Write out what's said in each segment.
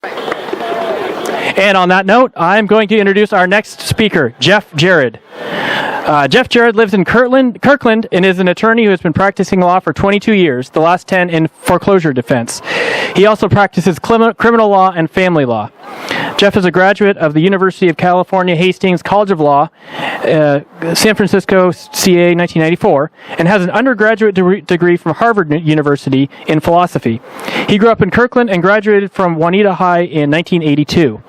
And on that note, I'm going to introduce our next speaker, Jeff Jared. Jeff Jared lives in Kirkland and is an attorney who has been practicing law for 22 years, the last 10 in foreclosure defense. He also practices criminal law and family law. Jeff is a graduate of the University of California Hastings College of Law, San Francisco, CA 1994, and has an undergraduate degree from Harvard University in philosophy. He grew up in Kirkland and graduated from Juanita High in 1982.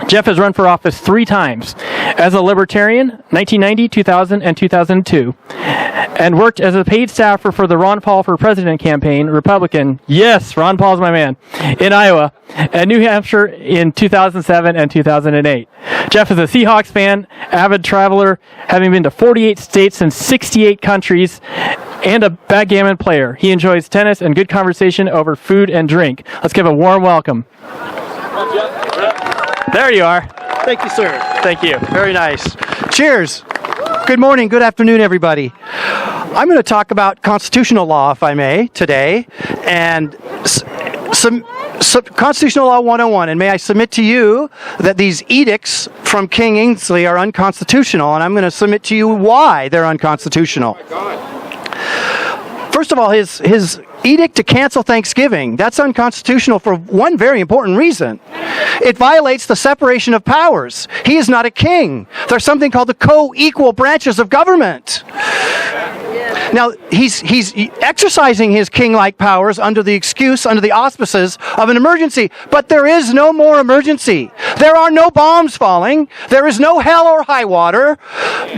Jeff has run for office 3 times as a Libertarian, 1990, 2000, and 2002, and worked as a paid staffer for the Ron Paul for President campaign, Republican, yes, Ron Paul's my man, in Iowa, and New Hampshire in 2007 and 2008. Jeff is a Seahawks fan, avid traveler, having been to 48 states and 68 countries, and a backgammon player. He enjoys tennis and good conversation over food and drink. Let's give a warm welcome. There you are. Thank you, sir. Thank you. Very nice. Cheers. Good morning, good afternoon, everybody. I'm going to talk about constitutional law, if I may, today, and some Constitutional Law 101, and may I submit to you that these edicts from King Ainsley are unconstitutional, and I'm going to submit to you why they're unconstitutional. First of all, his edict to cancel Thanksgiving, that's unconstitutional for one very important reason. It violates the separation of powers. He is not a king. There's something called the co-equal branches of government. Now, he's exercising his king-like powers under the auspices of an emergency. But there is no more emergency. There are no bombs falling. There is no hell or high water.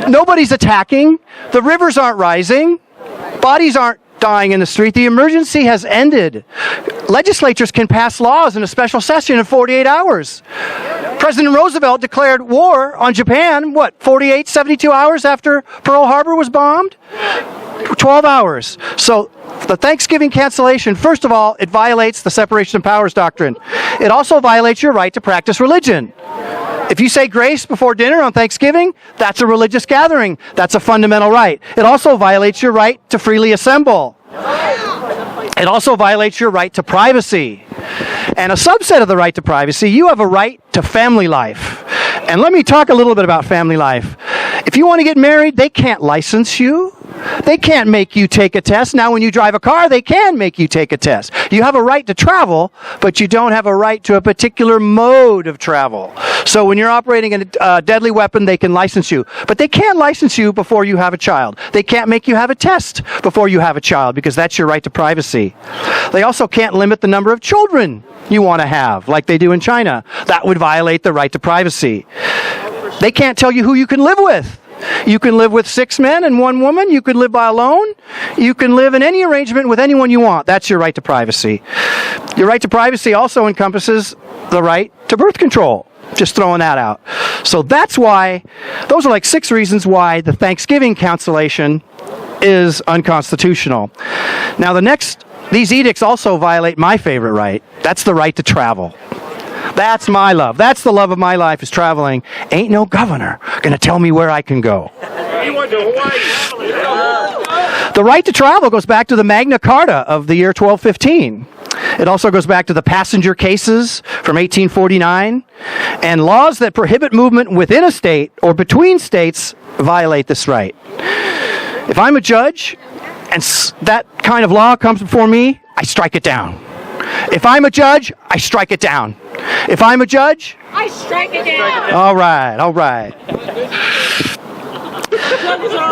Nobody's attacking. The rivers aren't rising. Bodies aren't dying in the street. The emergency has ended. Legislatures can pass laws in a special session in 48 hours. President Roosevelt declared war on Japan, 72 hours after Pearl Harbor was bombed? 12 hours. So the Thanksgiving cancellation, first of all, it violates the separation of powers doctrine. It also violates your right to practice religion. If you say grace before dinner on Thanksgiving, that's a religious gathering. That's a fundamental right. It also violates your right to freely assemble. It also violates your right to privacy. And a subset of the right to privacy, you have a right to family life. And let me talk a little bit about family life. If you want to get married, they can't license you. They can't make you take a test. Now, when you drive a car, they can make you take a test. You have a right to travel, but you don't have a right to a particular mode of travel. So when you're operating a deadly weapon, they can license you. But they can't license you before you have a child. They can't make you have a test before you have a child, because that's your right to privacy. They also can't limit the number of children you want to have, like they do in China. That would violate the right to privacy. They can't tell you who you can live with. You can live with 6 men and 1 woman. You can live by alone. You can live in any arrangement with anyone you want. That's your right to privacy. Your right to privacy also encompasses the right to birth control. Just throwing that out. So that's why, those are like 6 reasons why the Thanksgiving cancellation is unconstitutional. Now these edicts also violate my favorite right. That's the right to travel. That's my love. That's the love of my life, is traveling. Ain't no governor gonna tell me where I can go. He went to Hawaii. The right to travel goes back to the Magna Carta of the year 1215. It also goes back to the passenger cases from 1849. And laws that prohibit movement within a state or between states violate this right. If I'm a judge and that kind of law comes before me, I strike it down. If I'm a judge, I strike it down. If I'm a judge, I strike it down. All right.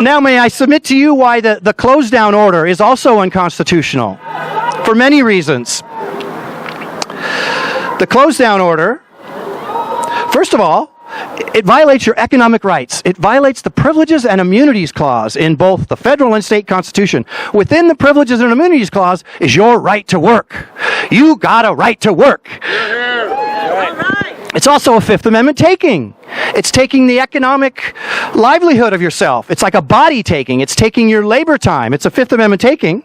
Now, may I submit to you why the close down order is also unconstitutional? For many reasons. The close down order, first of all, it violates your economic rights. It violates the Privileges and Immunities Clause in both the federal and state constitution. Within the Privileges and Immunities Clause is your right to work. You got a right to work. It's also a Fifth Amendment taking. It's taking the economic livelihood of yourself. It's like a body taking. It's taking your labor time. It's a Fifth Amendment taking.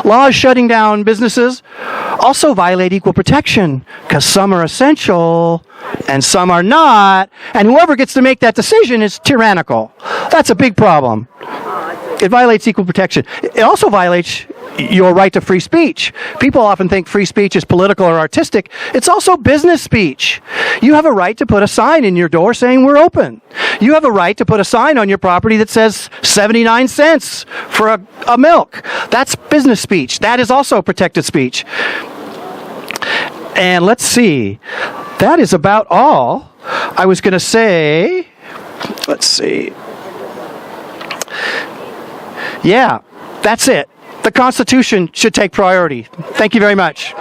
Laws shutting down businesses also violate equal protection, because some are essential and some are not. And whoever gets to make that decision is tyrannical. That's a big problem. It violates equal protection. It also violates your right to free speech. People often think free speech is political or artistic. It's also business speech. You have a right to put a sign in your door saying we're open. You have a right to put a sign on your property that says 79 cents for a milk. That's business speech. That is also protected speech. And let's see. That is about all I was going to say. Let's see. Yeah, that's it. The Constitution should take priority. Thank you very much.